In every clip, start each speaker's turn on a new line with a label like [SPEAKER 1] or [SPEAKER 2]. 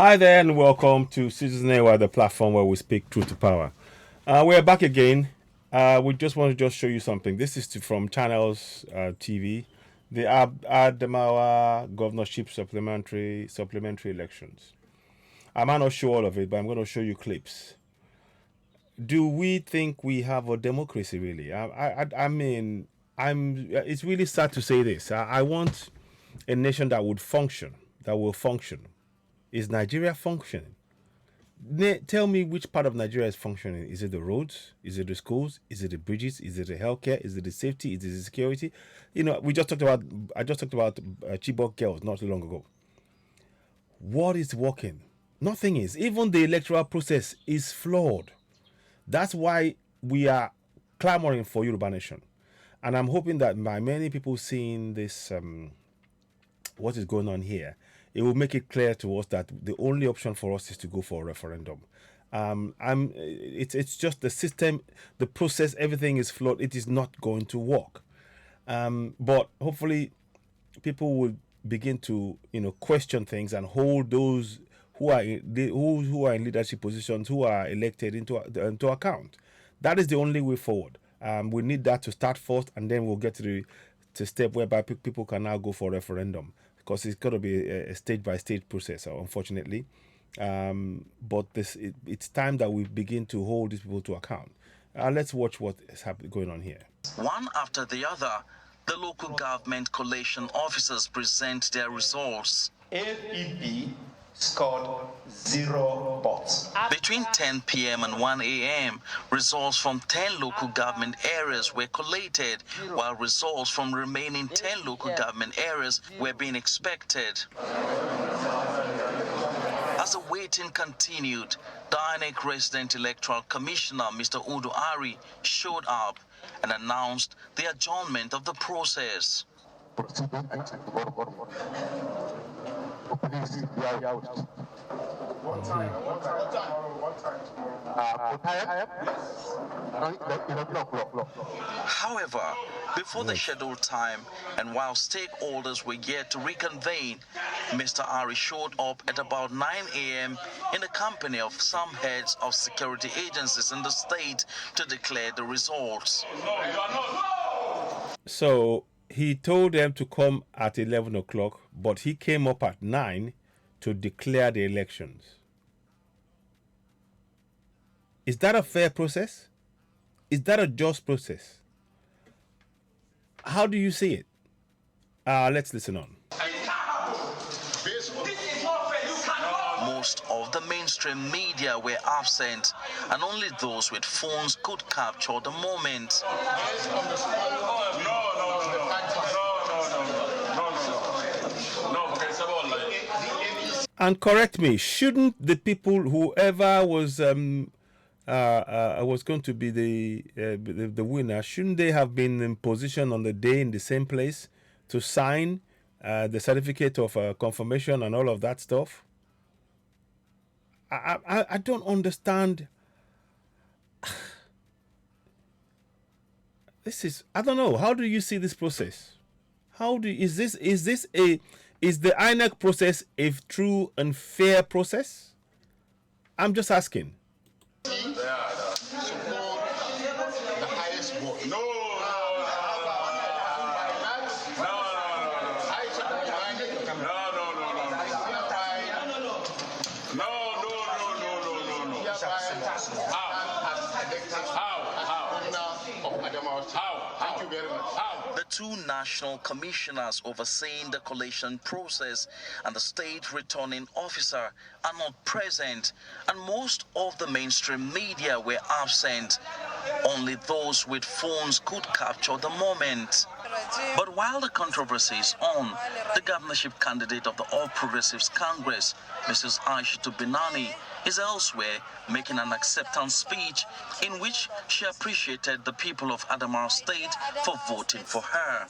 [SPEAKER 1] Hi there, and welcome to Citizen AY, the platform where we speak truth to power. We're back again. We just want to show you something. This is from Channels TV, the Adamawa governorship supplementary elections. I might not show all of it, but I'm going to show you clips. Do we think we have a democracy? Really? I mean, It's really sad to say this. I want a nation that would function, that will function. Is Nigeria functioning? Tell me which part of Nigeria is functioning. Is it the roads? Is it the schools? Is it the bridges? Is it the healthcare? Is it the safety? Is it the security? We just talked about. I just talked about Chibok girls not too long ago. What is working? Nothing is. Even the electoral process is flawed. That's why we are clamoring for Yoruba Nation, and I'm hoping that by many people seeing this, what is going on here, it will make it clear to us that the only option for us is to go for a referendum. It's just the system, the process, everything is flawed. It is not going to work. But hopefully, people will begin to question things and hold those who are who are in leadership positions, who are elected, into account. That is the only way forward. We need that to start first, and then we'll get to the step whereby people can now go for a referendum, because it's got to be a stage by stage process, unfortunately. But it's time that we begin to hold these people to account. Let's watch what is going on here.
[SPEAKER 2] One after the other, the local government collation officers present their results.
[SPEAKER 3] APB scored 0 votes.
[SPEAKER 2] Between 10 p.m. and 1 a.m., results from 10 local government areas were collated, while results from remaining 10 local government areas were being expected. As the waiting continued, the Inec Resident Electoral Commissioner, Mr. Udo Ari, showed up and announced the adjournment of the process. However, before the scheduled time, and while stakeholders were yet to reconvene, Mr. Ari showed up at about 9 a.m. in the company of some heads of security agencies in the state to declare the results.
[SPEAKER 1] So he told them to come at 11 o'clock, but he came up at 9 to declare the elections. Is that a fair process? Is that a just process? How do you see it? Let's listen on.
[SPEAKER 2] Most of the mainstream media were absent, and only those with phones could capture the moment.
[SPEAKER 1] And correct me, shouldn't the people, whoever was going to be the winner, shouldn't they have been in position on the day in the same place to sign the certificate of confirmation and all of that stuff? I don't understand. I don't know. How do you see this process? Is the INEC process a true and fair process? I'm just asking.
[SPEAKER 2] The two national commissioners overseeing the collation process and the state returning officer are not present, and most of the mainstream media were absent. Only those with phones could capture the moment. But while the controversy is on, the governorship candidate of the All Progressives Congress, Mrs. Aishatu Binani, is elsewhere making an acceptance speech in which she appreciated the people of Adamawa State for voting for her.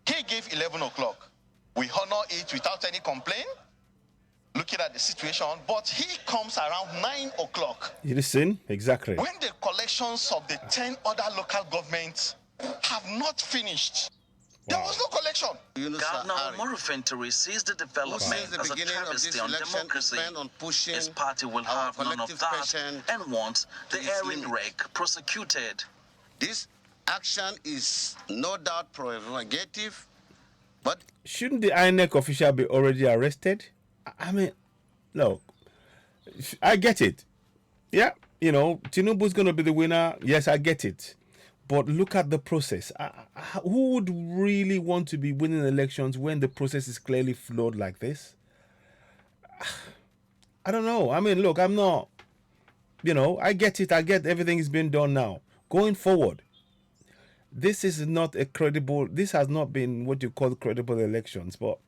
[SPEAKER 4] He gave 11 o'clock. We honor it without any complaint, looking at the situation, but he comes around 9 o'clock.
[SPEAKER 1] You listen? Exactly.
[SPEAKER 4] When the collections of the 10 other local governments have not finished. There was no collection.
[SPEAKER 2] Governor Omorufenturi sees the development as a travesty on democracy. His party will have none of that and wants the erring wreck prosecuted.
[SPEAKER 5] This action is no doubt prerogative, but
[SPEAKER 1] shouldn't the INEC official be already arrested? I mean, look, I get it. Yeah, you know, Tinubu's going to be the winner. Yes, I get it. But look at the process. Who would really want to be winning elections when the process is clearly flawed like this? I don't know. I mean, look, I'm not, you know, I get it. I get everything is being done now. Going forward, this is not a credible, this has not been what you call credible elections. But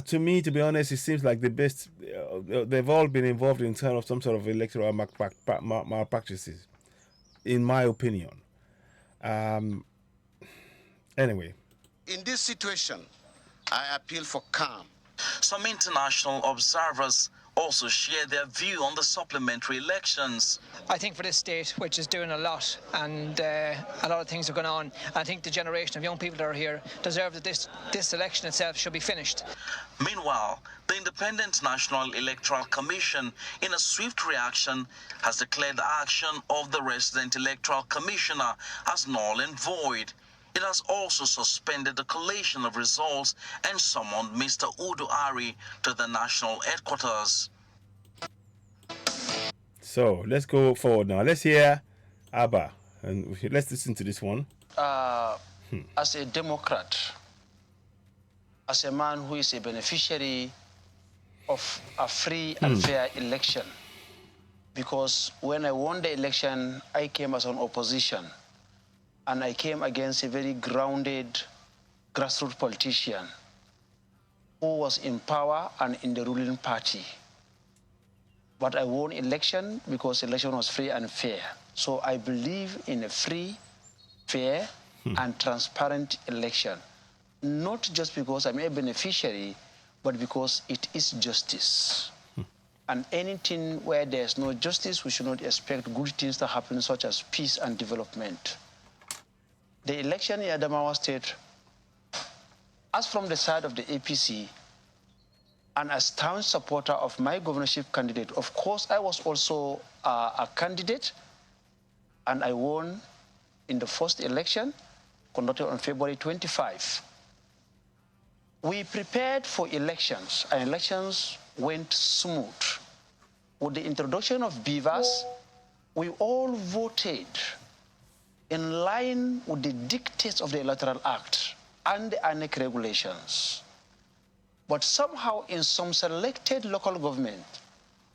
[SPEAKER 1] to me, to be honest, it seems like the best, they've all been involved in kind of some sort of electoral malpractices, in my opinion. Anyway.
[SPEAKER 5] In this situation, I appeal for calm.
[SPEAKER 2] Some international observers also share their view on the supplementary elections.
[SPEAKER 6] I think for this state, which is doing a lot, and a lot of things are going on, I think the generation of young people that are here deserve that this election itself should be finished.
[SPEAKER 2] Meanwhile, the Independent National Electoral Commission, in a swift reaction, has declared the action of the resident electoral commissioner as null and void. It has also suspended the collation of results and summoned Mr. Udo Ari to the national headquarters.
[SPEAKER 1] So let's go forward now. Let's hear Abba, and let's listen to this one.
[SPEAKER 7] As a Democrat, as a man who is a beneficiary of a free and fair election, because when I won the election, I came as an opposition. And I came against a very grounded grassroots politician who was in power and in the ruling party. But I won election because election was free and fair. So I believe in a free, fair, and transparent election. Not just because I'm a beneficiary, but because it is justice. And anything where there's no justice, we should not expect good things to happen, such as peace and development. The election in Adamawa State, as from the side of the APC, and as town supporter of my governorship candidate, of course, I was also a candidate, and I won in the first election, conducted on February 25. We prepared for elections, and elections went smooth. With the introduction of beavers, we all voted in line with the dictates of the Electoral Act and the Inec regulations. But somehow in some selected local government,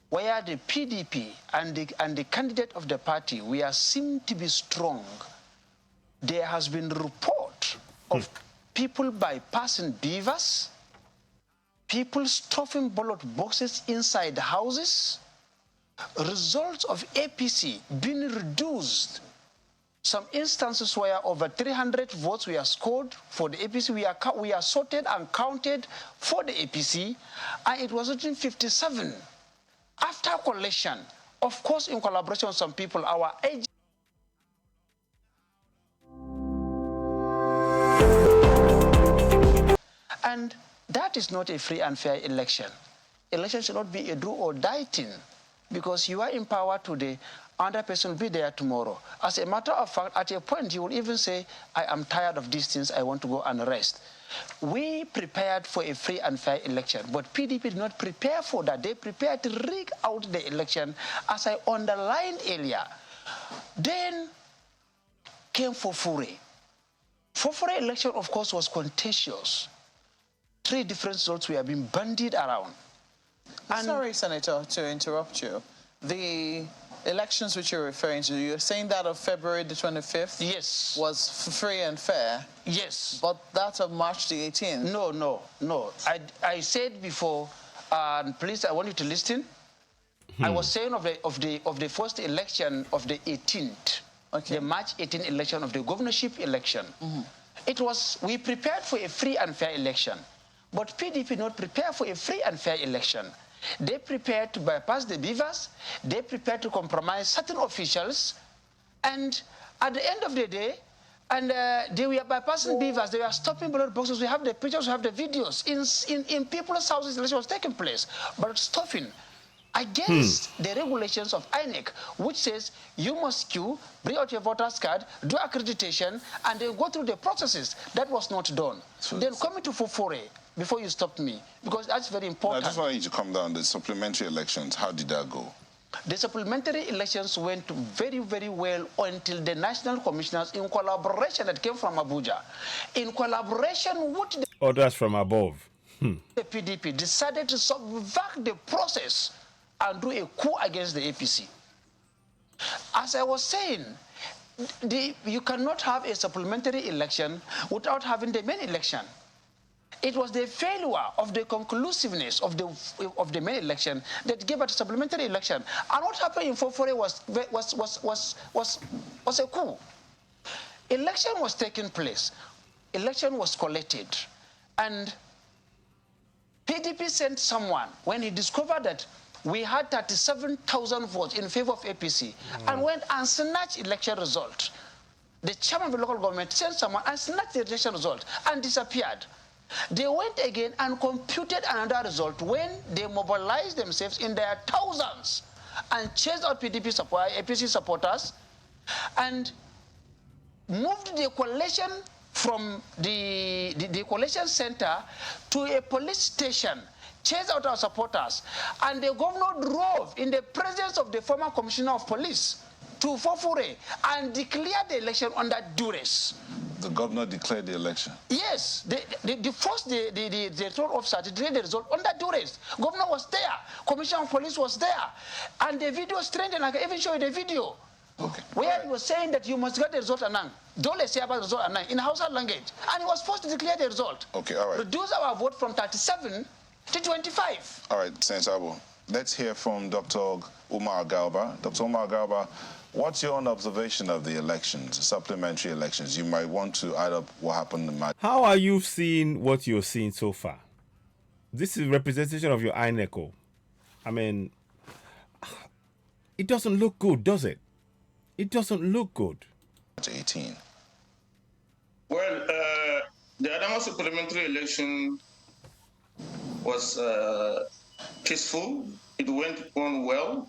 [SPEAKER 7] where the PDP and the candidate of the party, we are seem to be strong, there has been report of people bypassing beavers, people stuffing ballot boxes inside houses, results of APC being reduced. Some instances where over 300 votes were scored for the APC, we are sorted and counted for the APC, and it was 57. After collection, of course, in collaboration with some people, our agents. And that is not a free and fair election. Election should not be a do or die thing, because you are in power today, another person will be there tomorrow. As a matter of fact, at a point, you will even say, I am tired of these things, I want to go and rest. We prepared for a free and fair election, but PDP did not prepare for that. They prepared to rig out the election, as I underlined earlier. Then came Fofure. Fofure election, of course, was contentious. 3 different results were being bandied around.
[SPEAKER 8] And sorry, Senator, to interrupt you. The elections which you're referring to, you're saying that of February the 25th?
[SPEAKER 7] Yes.
[SPEAKER 8] Was free and fair?
[SPEAKER 7] Yes.
[SPEAKER 8] But that of March the 18th?
[SPEAKER 7] No. I said before, please, I want you to listen. I was saying of the first election of the 18th, the March 18th election of the governorship election. We prepared for a free and fair election. But PDP did not prepare for a free and fair election. They prepared to bypass the beavers. They prepared to compromise certain officials. And at the end of the day, And they were bypassing beavers. They were stopping ballot boxes. We have the pictures, we have the videos. In people's houses, election was taking place, but stopping against the regulations of Inec, which says you must queue, bring out your voter's card, do accreditation, and then go through the processes. That was not done. So then coming to Fufore, before you stopped me, because that's very important.
[SPEAKER 9] I just want you to come down. The supplementary elections, how did that go?
[SPEAKER 7] The supplementary elections went very, very well until the national commissioners, in collaboration that came from Abuja, in collaboration with the
[SPEAKER 1] Orders from above.
[SPEAKER 7] The PDP decided to subvert the process and do a coup against the APC. As I was saying, you cannot have a supplementary election without having the main election. It was the failure of the conclusiveness of the main election that gave us a supplementary election. And what happened in Fofore was a coup. Election was taking place. Election was collected. And PDP sent someone when he discovered that we had 37,000 votes in favor of APC and went and snatched election result. The chairman of the local government sent someone and snatched the election result and disappeared. They went again and computed another result when they mobilized themselves in their thousands and chased out APC supporters and moved the coalition from the coalition center to a police station, chased out our supporters, and the governor drove in the presence of the former commissioner of police to Fofure and declared the election under duress.
[SPEAKER 9] The governor declared the election?
[SPEAKER 7] Yes. The electoral officer declared the result under duress. Governor was there. Commissioner of police was there. And the video is trending. I can even show you the video.
[SPEAKER 9] Okay.
[SPEAKER 7] Where he was saying that you must get the result anang. Don't say about the result anang in household language. And he was forced to declare the result.
[SPEAKER 9] Okay, all right.
[SPEAKER 7] Reduce our vote from 37 to 25.
[SPEAKER 9] All right, Senator Abu. Let's hear from Dr. Umar Galba. Dr. Umar Galba, what's your own observation of the elections, supplementary elections? You might want to add up what happened in my...
[SPEAKER 1] How are you seeing what you're seeing so far? This is representation of your INECO. I mean, it doesn't look good, does it? It doesn't look good.
[SPEAKER 9] 18.
[SPEAKER 10] Well, the Adama supplementary election was peaceful. It went on well.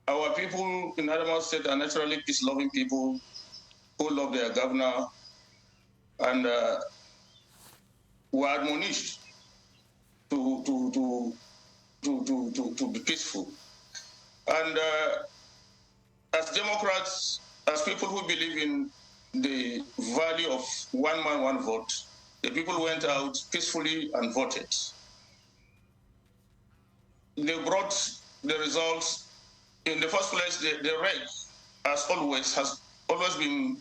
[SPEAKER 10] Our people in Adamawa State are naturally peace-loving people who love their governor and were admonished to be peaceful. And as Democrats, as people who believe in the value of one man, one vote, the people went out peacefully and voted. They brought the results. In the first place, the reg, as always, has always been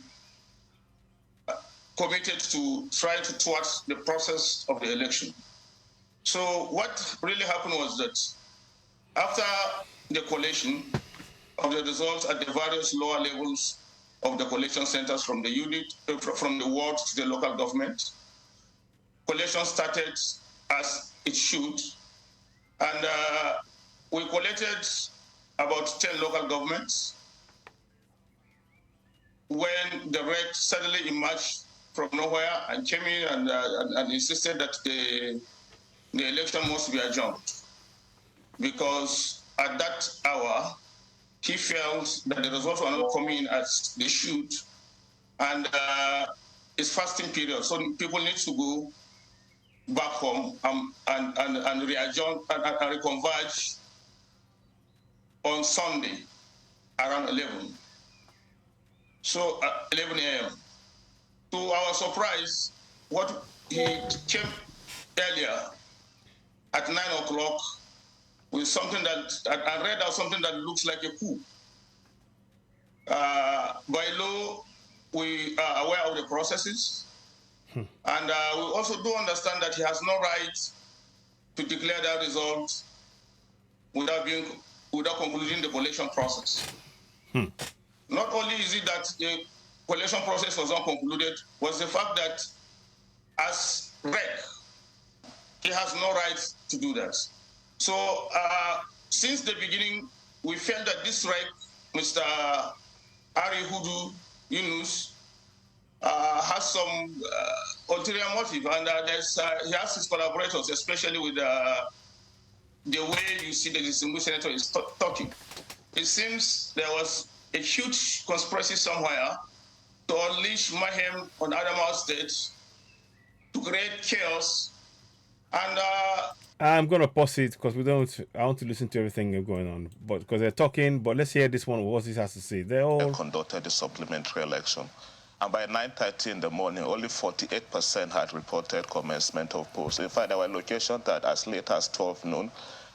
[SPEAKER 10] committed to try to thwart the process of the election. So what really happened was that after the collation of the results at the various lower levels of the collation centers from the unit, from the ward to the local government, collation started as it should, and we collected about 10 local governments when the reg suddenly emerged from nowhere and came in and insisted that the election must be adjourned, because at that hour he felt that the results were not coming in as they should, and it's fasting period, so people need to go back home and re-adjourn and reconverge on Sunday around 11. So 11 a.m. To our surprise, what he came earlier at 9 o'clock with something that I read out something that looks like a coup. By law, we are aware of the processes, and we also do understand that he has no right to declare that result without concluding the collation process. Not only is it that the collation process was not concluded, was the fact that as reg, he has no right to do that. So since the beginning, we felt that this reg, Mr. Ari Hudu Yunus has some ulterior motive, and he has his collaborators, especially with the way you see the distinguished senator is talking. It seems there was a huge conspiracy somewhere to unleash mayhem on Adamawa State, to create chaos, and
[SPEAKER 1] I'm gonna pause it because we don't. I want to listen to everything going on, but because they're talking. But let's hear this one. What this has to say. They all
[SPEAKER 9] conducted the supplementary election, and by 9:30 in the morning, only 48% had reported commencement of polls. In fact, there were locations that as late as 12 noon,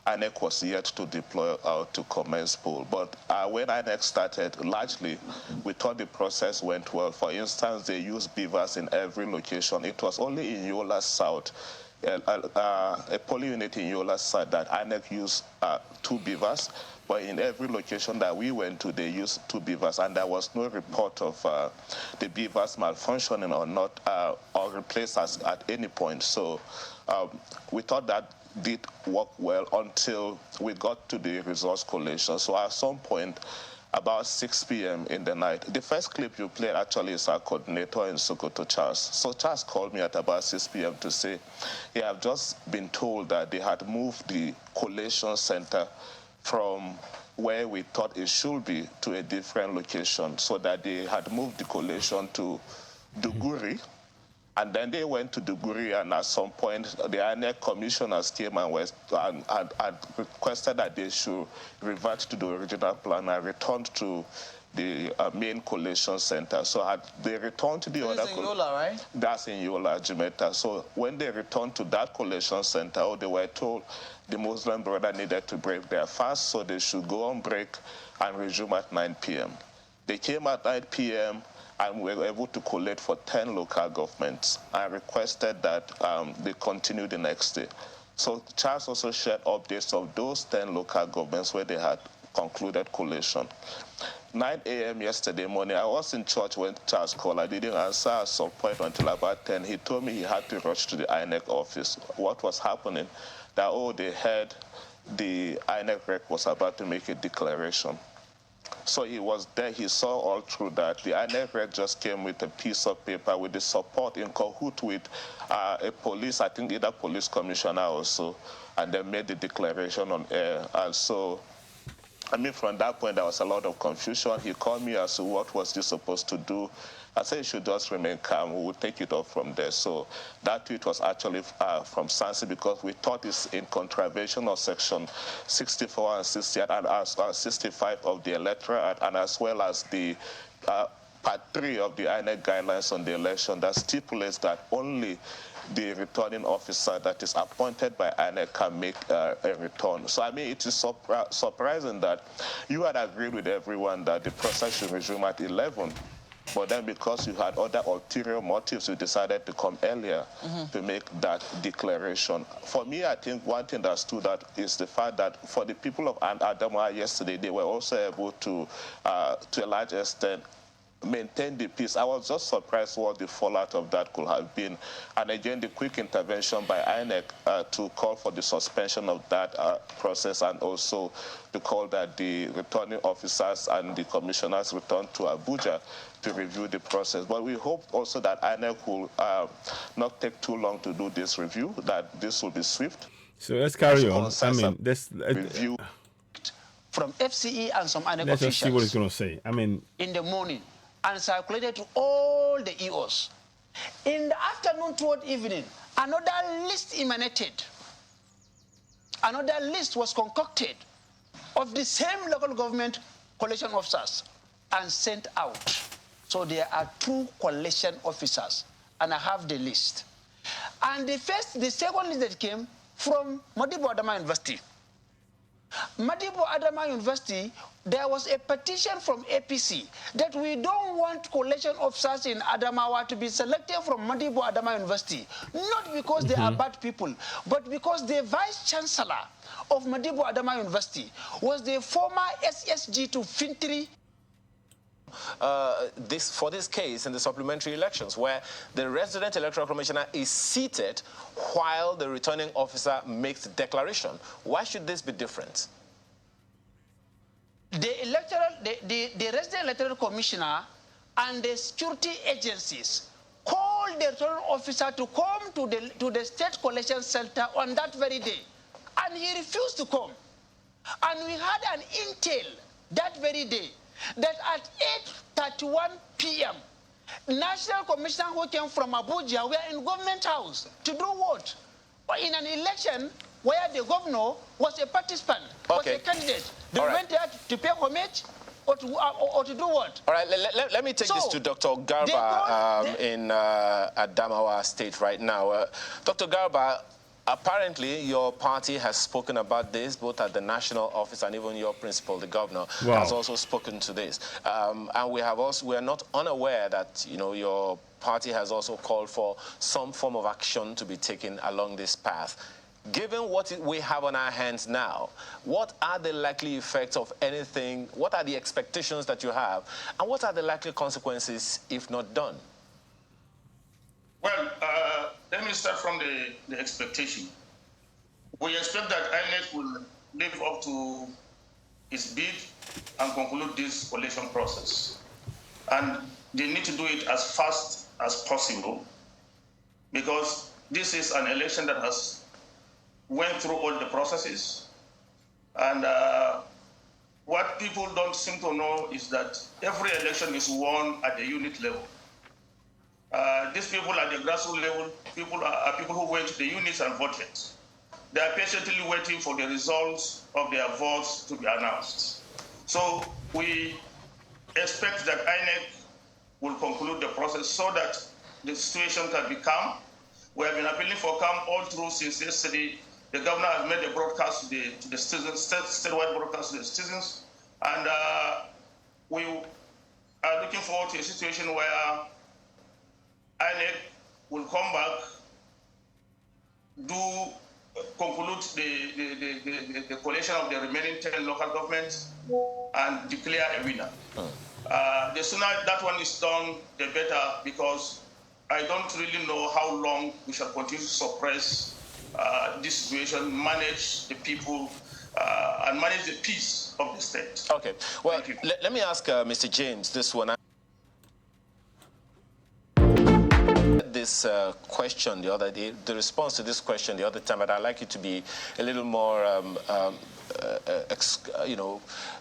[SPEAKER 9] INEC was yet to deploy out to commence poll. But when INEC started, largely, we thought the process went well. For instance, they used beavers in every location. It was only in Yola South, a polling unit in Yola South, that INEC used 2 beavers. But in every location that we went to, they used 2 beavers, and there was no report of the beavers malfunctioning or not, or replaced us at any point. So we thought that did work well until we got to the resource collation. So at some point, about 6 p.m. in the night, the first clip you played actually is our coordinator in Sokoto, Charles. So Charles called me at about 6 p.m. to say he had just been told that they had moved the collation center from where we thought it should be to a different location, so that they had moved the collation to Duguri. And then they went to Duguri, and at some point, the INEC commissioners came and requested that they should revert to the original plan and returned to the main collation center. So they returned to the other...
[SPEAKER 8] That's in Yola, right?
[SPEAKER 9] That's in Yola, Jimeta. So when they returned to that collation center, they were told the Muslim brother needed to break their fast, so they should go on break and resume at 9 p.m. They came at 9 p.m., and we were able to collate for 10 local governments and requested that they continue the next day. So Charles also shared updates of those 10 local governments where they had concluded collation. 9 a.m. yesterday morning, I was in church when Charles called. I didn't answer at some point until about 10. He told me he had to rush to the INEC office. What was happening? That, they heard the INEC rec was about to make a declaration. So he was there, he saw all through that. The INEC rec just came with a piece of paper with the support in cahoot with a police, I think either police commissioner also, and they made the declaration on air. And so, from that point, there was a lot of confusion. He called me as to what was he supposed to do. I said he should just remain calm. We will take it off from there. So that tweet was actually from Sansi, because we thought it's in contravention of Section 64 and 68 and 65 of the Electoral Act, and as well as the Part 3 of the INEC guidelines on the election that stipulates that only the returning officer that is appointed by INEC can make a return. So, it is surprising that you had agreed with everyone that the process should resume at 11, but then because you had other ulterior motives, you decided to come earlier to make that declaration. For me, I think one thing that stood out is the fact that for the people of Adamawa yesterday, they were also able to a large extent, maintain the peace. I was just surprised what the fallout of that could have been. And again, the quick intervention by INEC to call for the suspension of that process, and also to call that the returning officers and the commissioners return to Abuja to review the process. But we hope also that INEC will not take too long to do this review, that this will be swift.
[SPEAKER 1] So let's carry on. Let's
[SPEAKER 9] review
[SPEAKER 7] from FCE and some INEC
[SPEAKER 1] let's
[SPEAKER 7] officials.
[SPEAKER 1] just see what he's going to say.
[SPEAKER 7] In the morning, and circulated to all the EOs. In the afternoon toward evening, another list emanated. Another list was concocted of the same local government collation officers and sent out. So there are 2 collation officers, and I have the list. And the second list that came from Modibo Adama University. Madibo Adama University, there was a petition from APC that we don't want collation officers in Adamawa to be selected from Madibo Adama University, not because they are bad people, but because the vice chancellor of Madibo Adama University was the former SSG to Fintri.
[SPEAKER 11] For this case in the supplementary elections, where the resident electoral commissioner is seated while the returning officer makes the declaration. Why should this be different?
[SPEAKER 7] the resident electoral commissioner and the security agencies called the returning officer to come to the state collection center on that very day, and he refused to come. And we had an intel that very day that at 8:31 p.m., National Commissioner who came from Abuja were in government house to do what? In an election where the governor was a participant, was a candidate. They went there to pay homage or to do what?
[SPEAKER 11] All right, let me take this to Dr. Garba in Adamawa State right now. Dr. Garba, apparently your party has spoken about this both at the national office, and even your principal, the governor, has also spoken to this. And we are not unaware that your party has also called for some form of action to be taken along this path. Given what we have on our hands now, what are the likely effects of anything? What are the expectations that you have? And what are the likely consequences if not done?
[SPEAKER 10] Well, let me start from the expectation. We expect that INEC will live up to its bid and conclude this collation process. And they need to do it as fast as possible, because this is an election that has went through all the processes. And what people don't seem to know is that every election is won at the unit level. These people at the grassroots level, are people who went to the units and voted. They are patiently waiting for the results of their votes to be announced. So we expect that INEC will conclude the process so that the situation can be calm. We have been appealing for calm all through since yesterday. The governor has made a broadcast to the citizens, statewide broadcast to the citizens, and we are looking forward to a situation where INEC will come back, conclude the collation of the remaining 10 local governments, and declare a winner. The sooner that one is done, the better, because I don't really know how long we shall continue to suppress this situation, manage the people, and manage the peace of the state.
[SPEAKER 11] Okay. Well, let me ask Mr. James this one. This question the other day, the response to this question the other time, but I'd like you to be a little more,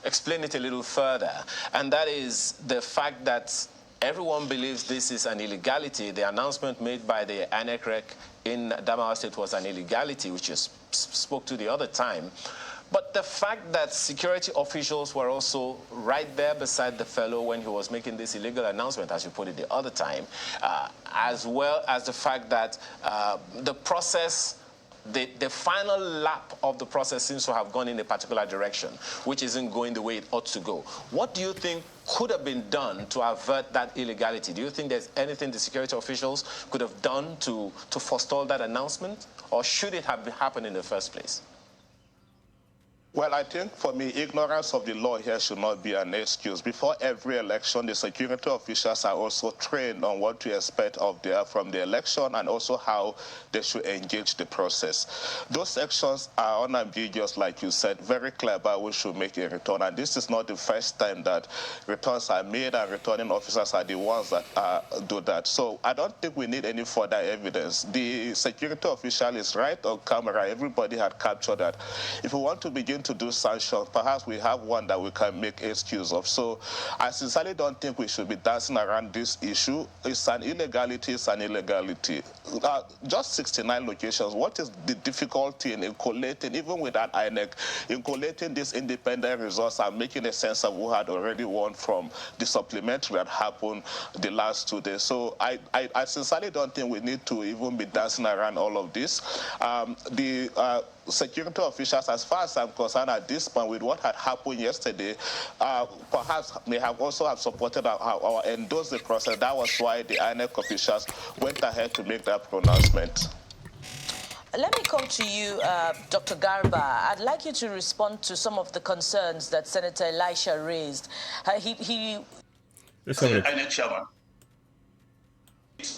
[SPEAKER 11] explain it a little further. And that is the fact that everyone believes this is an illegality. The announcement made by the Inec in Adamawa State was an illegality, which you spoke to the other time. But the fact that security officials were also right there beside the fellow when he was making this illegal announcement, as you put it the other time, as well as the fact that the process, the final lap of the process seems to have gone in a particular direction, which isn't going the way it ought to go. What do you think could have been done to avert that illegality? Do you think there's anything the security officials could have done to forestall that announcement? Or should it have happened in the first place?
[SPEAKER 9] Well, I think for me, ignorance of the law here should not be an excuse. Before every election, the security officials are also trained on what to expect from the election, and also how they should engage the process. Those sections are unambiguous, like you said, very clear about who should make a return. And this is not the first time that returns are made, and returning officers are the ones that do that. So I don't think we need any further evidence. The security official is right on camera. Everybody had captured that. If we want to begin to do sanctions, perhaps we have one that we can make excuse of. So I sincerely don't think we should be dancing around this issue. It's an illegality, it's an illegality. Just 69 locations. What is the difficulty in collating, even without INEC, in collating these independent results and making a sense of who had already won from the supplementary that happened the last 2 days? So I sincerely don't think we need to even be dancing around all of this. Security officials, as far as I'm concerned at this point, with what had happened yesterday, perhaps may have also have supported or endorsed the process. That was why the INEC officials went ahead to make that pronouncement.
[SPEAKER 12] Let me come to you, Dr. Garba. I'd like you to respond to some of the concerns that Senator Elisha raised.
[SPEAKER 10] INEC chairman.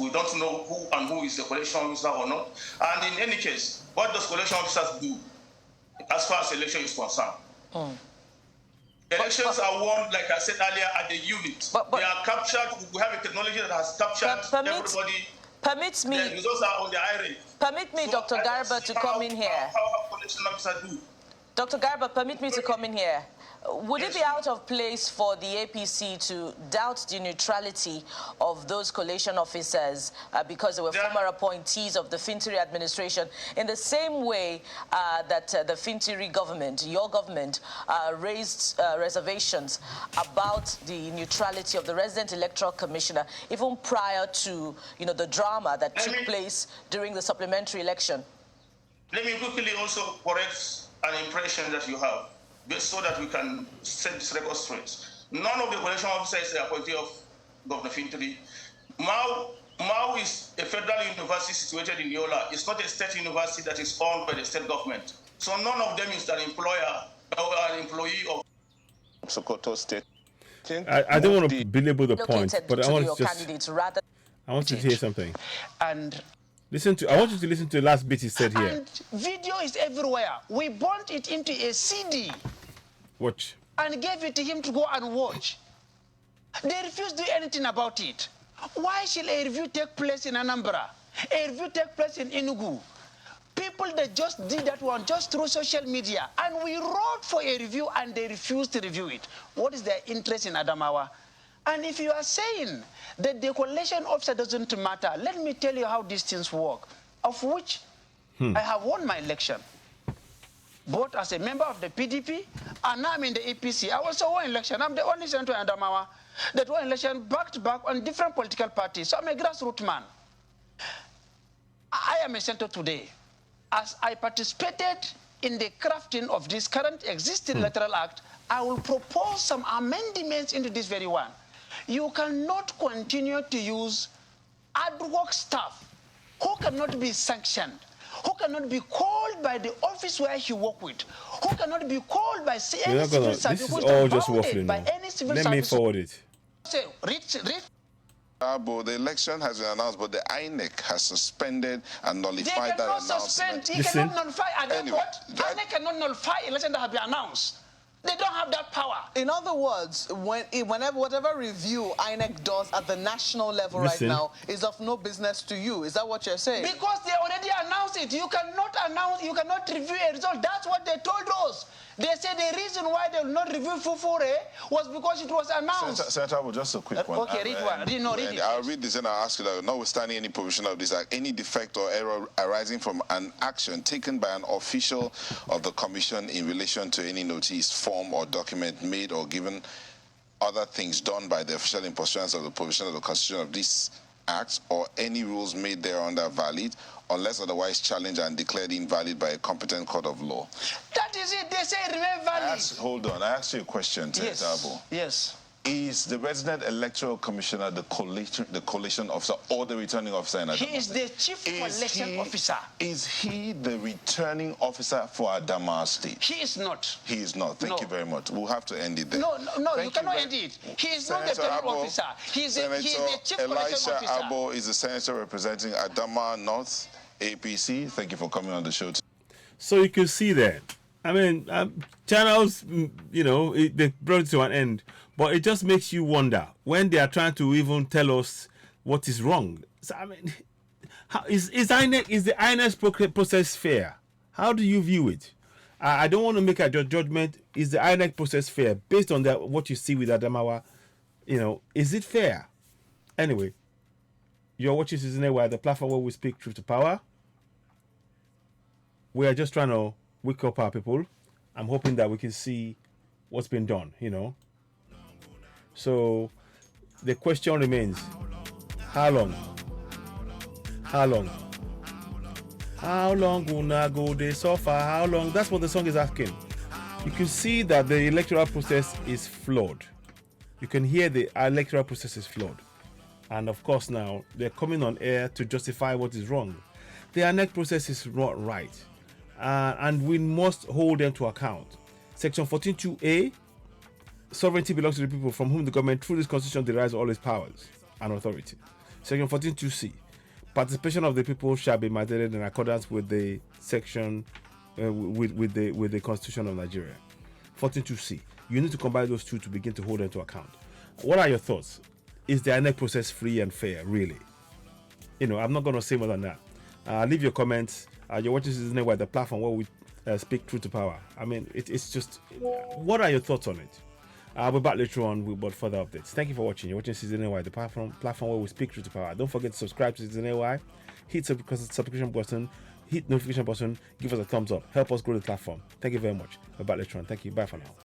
[SPEAKER 10] We don't know who is the collection officer or not. And in any case, what does collection officers do as far as election is concerned? The elections are won, like I said earlier, at the unit. They are captured. We have a technology that has captured everybody.
[SPEAKER 12] Permits me.
[SPEAKER 10] The results are on the iron.
[SPEAKER 12] Permit me, so Dr. Garba, to come in here.
[SPEAKER 10] How collection officers do?
[SPEAKER 12] Dr. Garba, permit me to come in here. Would it be out of place for the APC to doubt the neutrality of those collation officers because they were former appointees of the Fintiri administration, in the same way that the Fintiri government, your government, raised reservations about the neutrality of the resident electoral commissioner, even prior to, the drama that took place during the supplementary election?
[SPEAKER 10] Let me quickly also correct an impression that you have, so that we can set this record straight. None of the collection officers are appointee of Governor Fintiri. Mau is a federal university situated in Yola. It's not a state university that is owned by the state government. So none of them is an employer or an employee of
[SPEAKER 9] Sokoto State.
[SPEAKER 1] I don't want to belabor the point, but I want to hear something.
[SPEAKER 7] And
[SPEAKER 1] I want you to listen to the last bit he said here.
[SPEAKER 7] And video is everywhere. We burnt it into a CD.
[SPEAKER 1] Watch.
[SPEAKER 7] And gave it to him to go and watch. They refused to do anything about it. Why should a review take place in Anambra? A review take place in Enugu? People that just did that one just through social media. And we wrote for a review and they refused to review it. What is their interest in Adamawa? And if you are saying that the collation officer doesn't matter, let me tell you how these things work, of which I have won my election, both as a member of the PDP and now I'm in the APC. I also won election. I'm the only senator in Adamawa that won election back-to-back on different political parties. So I'm a grassroots man. I am a senator today. As I participated in the crafting of this current existing electoral act, I will propose some amendments into this very one. You cannot continue to use ad hoc staff who cannot be sanctioned, who cannot be called by the office where he work with, who cannot be called by any civil service.
[SPEAKER 1] This is all just waffling now. Let me forward it.
[SPEAKER 5] The election has been announced, but the Inec has suspended and nullified that announcement.
[SPEAKER 7] He cannot nullify. Inec cannot nullify election that have been announced. They don't have that power.
[SPEAKER 8] In other words, whatever review INEC does at the national level right now is of no business to you. Is that what you're saying?
[SPEAKER 7] Because they already announced it. You cannot review a result. That's what they told us. They said the reason why they will not review Fufure was because it was announced.
[SPEAKER 5] Senator, just a quick one.
[SPEAKER 7] Okay, read one. Read it.
[SPEAKER 5] I'll read this and I'll ask you that notwithstanding any provision of this act, any defect or error arising from an action taken by an official of the commission in relation to any notice, form or document made or given other things done by the official in pursuance of the provision of the Constitution of this act or any rules made thereunder valid unless otherwise challenged and declared invalid by a competent court of law.
[SPEAKER 7] That is it. They say remain valid.
[SPEAKER 5] Hold on. I asked you a question,
[SPEAKER 7] Yes.
[SPEAKER 5] Tabo.
[SPEAKER 7] Yes.
[SPEAKER 5] Is the resident electoral commissioner the collation officer or the returning officer in Adamawa?
[SPEAKER 7] He is the chief collection officer.
[SPEAKER 5] Is he the returning officer for Adamawa State?
[SPEAKER 7] He is not.
[SPEAKER 5] He is not. Thank you very much. We'll have to end it there.
[SPEAKER 7] No, you cannot end it. He is not the returning officer. He is the chief collection officer.
[SPEAKER 5] Elisha Abo is the senator representing Adamawa North, APC. Thank you for coming on the show.
[SPEAKER 1] So you can see that. I mean, channels, they brought it to an end. But it just makes you wonder when they are trying to even tell us what is wrong. So, I mean, is the INEC process fair? How do you view it? I don't want to make a judgment. Is the INEC process fair based on what you see with Adamawa? Is it fair? Anyway, you're watching Citizen Network, the platform where we speak truth to power. We are just trying to wake up our people. I'm hoping that we can see what's been done, So the question remains, how long? How long? How long will go they suffer? How long? That's what the song is asking. You can see that the electoral process is flawed. You can hear the electoral process is flawed. And of course now, they're coming on air to justify what is wrong. The INEC process is not right. And we must hold them to account. Section 14.2a, sovereignty belongs to the people from whom the government through this constitution derives all its powers and authority. Section 14.2c, participation of the people shall be mandated in accordance with the section with the Constitution of Nigeria. 142C. You need to combine those two to begin to hold into account. What are your thoughts? Is the INEC process free and fair, really? I'm not going to say more than that. Leave your comments. You're watching Citizen Network, the platform where we speak truth to power. I mean, it's just, what are your thoughts on it? I'll be back later on with further updates. Thank you for watching. You're watching Citizen Network, the platform where we speak truth to power. Don't forget to subscribe to Citizen Network. Hit the subscription button. Hit notification button. Give us a thumbs up. Help us grow the platform. Thank you very much. We're back later on. Thank you. Bye for now.